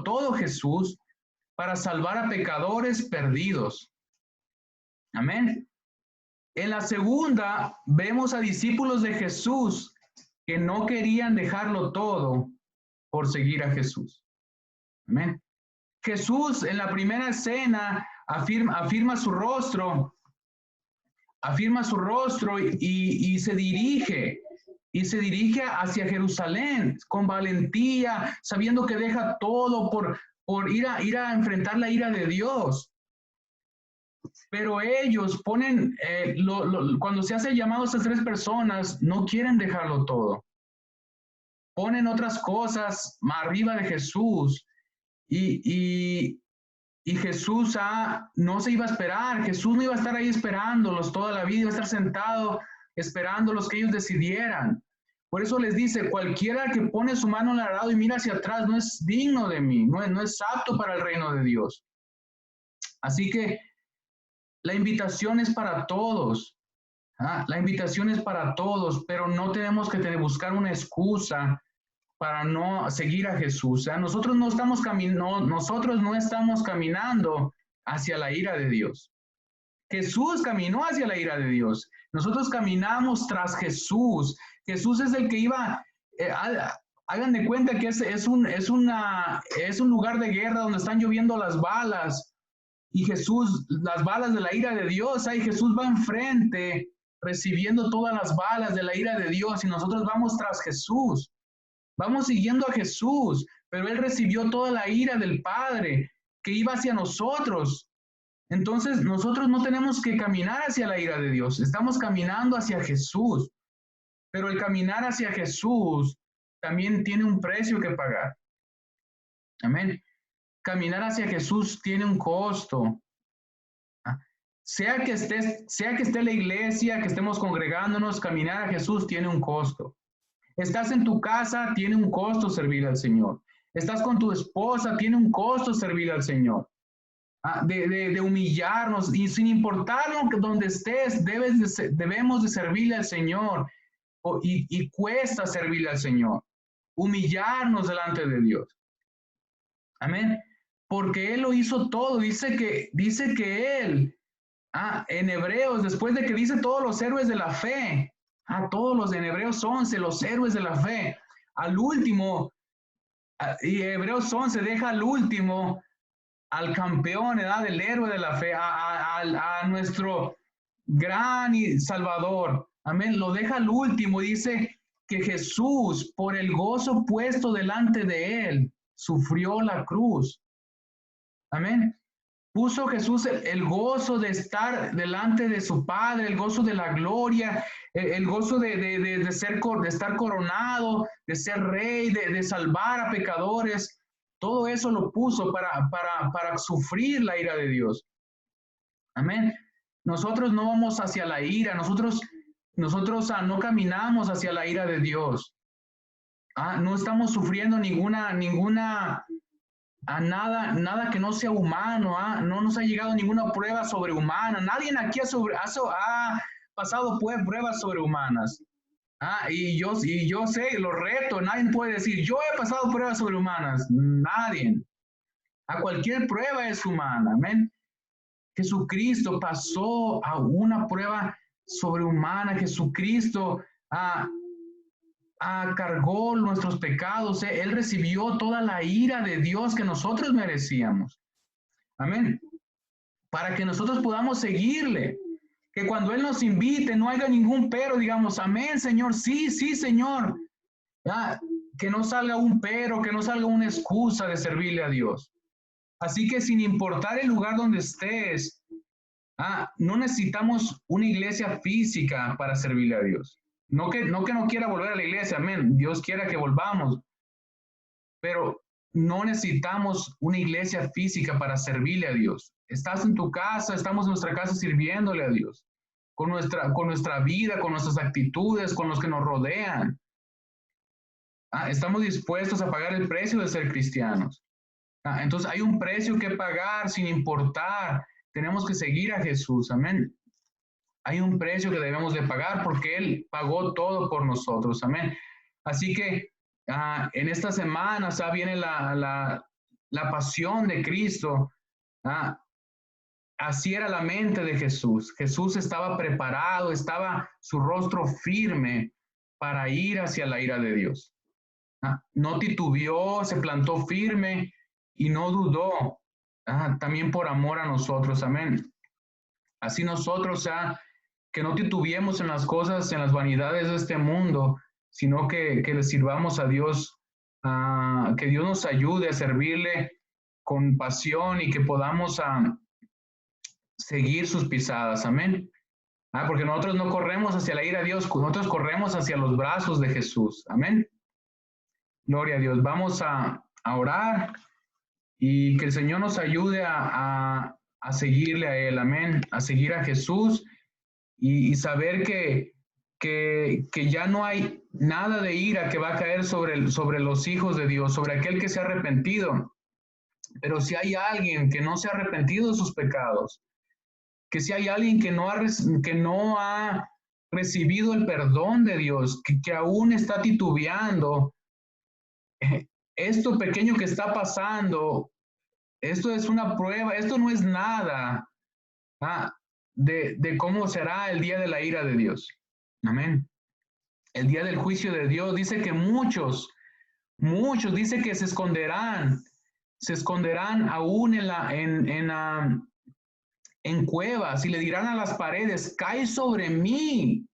todo Jesús para salvar a pecadores perdidos. Amén. En la segunda, vemos a discípulos de Jesús que no querían dejarlo todo por seguir a Jesús. Amén. Jesús en la primera escena afirma su rostro y se dirige hacia Jerusalén con valentía, sabiendo que deja todo por ir a enfrentar la ira de Dios. Pero ellos ponen, cuando se hace llamado a estas tres personas, no quieren dejarlo todo. Ponen otras cosas más arriba de Jesús y Jesús no se iba a esperar. Jesús no iba a estar ahí esperándolos toda la vida, iba a estar sentado esperándolos que ellos decidieran. Por eso les dice, cualquiera que pone su mano en el arado y mira hacia atrás no es digno de mí, no es apto para el reino de Dios. Así que la invitación es para todos. La invitación es para todos, pero no tenemos que buscar una excusa para no seguir a Jesús. Nosotros no estamos caminando hacia la ira de Dios. Jesús caminó hacia la ira de Dios. Nosotros caminamos tras Jesús. Jesús es el que iba. Hagan de cuenta que es un lugar de guerra donde están lloviendo las balas. Y Jesús, las balas de la ira de Dios, Jesús va enfrente recibiendo todas las balas de la ira de Dios y nosotros vamos tras Jesús. Vamos siguiendo a Jesús, pero Él recibió toda la ira del Padre que iba hacia nosotros. Entonces, nosotros no tenemos que caminar hacia la ira de Dios, estamos caminando hacia Jesús. Pero el caminar hacia Jesús también tiene un precio que pagar. Amén. Caminar hacia Jesús tiene un costo. Sea que esté la iglesia, que estemos congregándonos, caminar a Jesús tiene un costo. Estás en tu casa, tiene un costo servir al Señor. Estás con tu esposa, tiene un costo servir al Señor. De humillarnos y sin importar donde estés, debemos de servirle al Señor. Y cuesta servirle al Señor. Humillarnos delante de Dios. Amén. Porque Él lo hizo todo. Dice que Él, en Hebreos, después de que dice todos los héroes de la fe, todos los en Hebreos 11, los héroes de la fe, al último, y Hebreos 11 deja al último, al campeón, del héroe de la fe, a nuestro gran Salvador. Amén. Lo deja al último y dice que Jesús, por el gozo puesto delante de Él, sufrió la cruz. Amén. Puso Jesús el gozo de estar delante de su Padre, el gozo de la gloria, el gozo de estar coronado, de ser rey, de salvar a pecadores. todo eso lo puso para sufrir la ira de Dios. Amén. Nosotros no vamos hacia la ira, nosotros no caminamos hacia la ira de Dios. No estamos sufriendo nada que no sea humano. No nos ha llegado ninguna prueba sobrehumana. Nadie aquí ha pasado pruebas sobrehumanas. Y yo sé, los retos, nadie puede decir, yo he pasado pruebas sobrehumanas. Nadie. Cualquier prueba es humana. Amén. Jesucristo pasó a una prueba sobrehumana. Jesucristo cargó nuestros pecados. Él recibió toda la ira de Dios que nosotros merecíamos. Amén. Para que nosotros podamos seguirle. Que cuando Él nos invite no haya ningún pero, digamos, amén, Señor, sí, Señor. Que no salga un pero, que no salga una excusa de servirle a Dios. Así que sin importar el lugar donde estés, no necesitamos una iglesia física para servirle a Dios. No que no quiera volver a la iglesia, amén. Dios quiera que volvamos. Pero no necesitamos una iglesia física para servirle a Dios. Estás en tu casa, estamos en nuestra casa sirviéndole a Dios. Con nuestra vida, con nuestras actitudes, con los que nos rodean. Estamos dispuestos a pagar el precio de ser cristianos. Entonces hay un precio que pagar sin importar. Tenemos que seguir a Jesús, amén. Hay un precio que debemos de pagar porque Él pagó todo por nosotros, amén. Así que en esta semana viene la pasión de Cristo. Así era la mente de Jesús. Jesús estaba preparado, estaba su rostro firme para ir hacia la ira de Dios. No titubeó, se plantó firme y no dudó. También por amor a nosotros, amén. Así nosotros, que no titubeemos en las cosas, en las vanidades de este mundo, sino que le sirvamos a Dios, que Dios nos ayude a servirle con pasión y que podamos seguir sus pisadas, amén. Porque nosotros no corremos hacia la ira de Dios, nosotros corremos hacia los brazos de Jesús, amén. Gloria a Dios. Vamos a orar y que el Señor nos ayude a seguirle a Él, amén, a seguir a Jesús y saber que ya no hay nada de ira que va a caer sobre los hijos de Dios, sobre aquel que se ha arrepentido. Pero si hay alguien que no se ha arrepentido de sus pecados, que si hay alguien que no ha recibido el perdón de Dios, que aún está titubeando, esto pequeño que está pasando, esto es una prueba, esto no es nada de cómo será el día de la ira de Dios. Amén. El día del juicio de Dios dice que muchos dice que se esconderán aún en cuevas y le dirán a las paredes, cae sobre mí.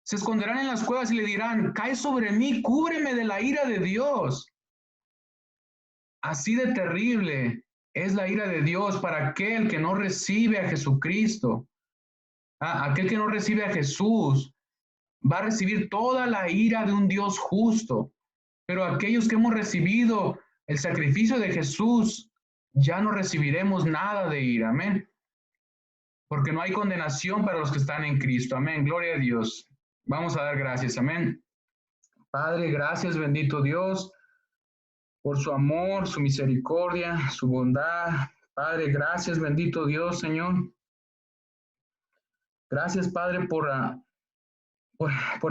Se esconderán en las cuevas y le dirán, cae sobre mí, cúbreme de la ira de Dios. Así de terrible es la ira de Dios para aquel que no recibe a Jesucristo. Aquel que no recibe a Jesús va a recibir toda la ira de un Dios justo. Pero aquellos que hemos recibido el sacrificio de Jesús, ya no recibiremos nada de ira. Amén. Porque no hay condenación para los que están en Cristo. Amén. Gloria a Dios. Vamos a dar gracias. Amén. Padre, gracias, bendito Dios, por su amor, su misericordia, su bondad. Padre, gracias, bendito Dios, Señor. Gracias, Padre, por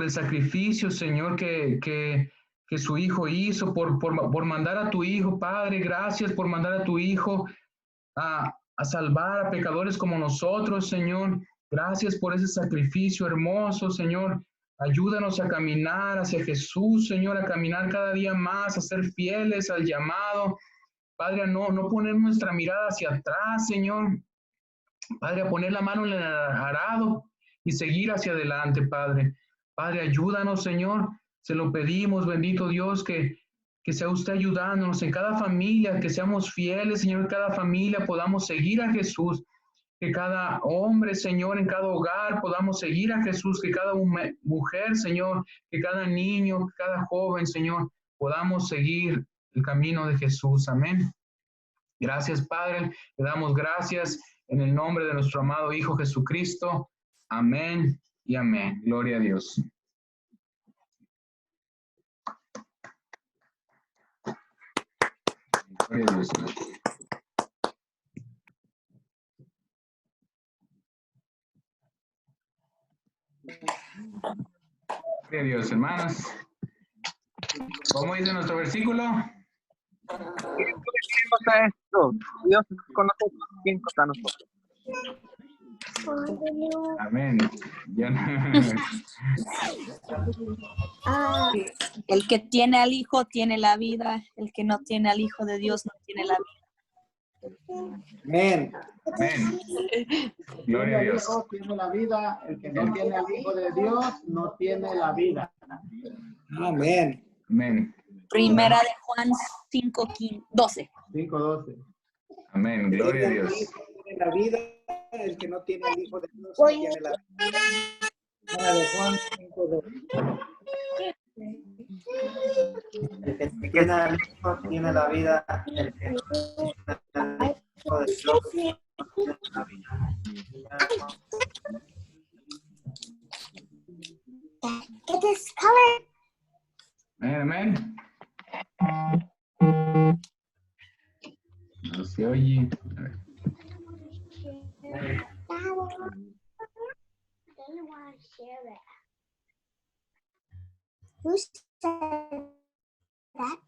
el sacrificio, Señor, que su Hijo hizo, por mandar a tu Hijo, Padre. Gracias por mandar a tu Hijo a salvar a pecadores como nosotros, Señor. Gracias por ese sacrificio hermoso, Señor. Ayúdanos a caminar hacia Jesús, Señor, a caminar cada día más, a ser fieles al llamado. Padre, a no poner nuestra mirada hacia atrás, Señor. Padre, a poner la mano en el arado y seguir hacia adelante, Padre. Padre, ayúdanos, Señor. Se lo pedimos, bendito Dios, que sea usted ayudándonos en cada familia, que seamos fieles, Señor, en cada familia podamos seguir a Jesús. Que cada hombre, Señor, en cada hogar podamos seguir a Jesús, que cada mujer, Señor, que cada niño, que cada joven, Señor, podamos seguir el camino de Jesús. Amén. Gracias, Padre. Le damos gracias en el nombre de nuestro amado Hijo Jesucristo. Amén y amén. Gloria a Dios. Gloria a Dios. Gloria a Dios, hermanos. ¿Cómo dice nuestro versículo? Esto? Dios con nosotros. ¿Quién contra nosotros? Amén. El que tiene al Hijo tiene la vida. El que no tiene al Hijo de Dios no tiene la vida. Amén. Amén. Gloria a Dios. El que tiene al Hijo tiene la vida. El que no tiene al Hijo de Dios no tiene la vida. Amén. Amén. Primera de Juan 5:12. 5:12. Amén. Gloria a Dios. Tiene la vida, el que no tiene al Hijo de Dios no tiene la vida. Primera de Juan 5:12. El que tiene al Hijo tiene la vida. El que no tiene al Hijo de Dios no tiene la vida. Amén. Amén. No se oye. A ver. Who said that?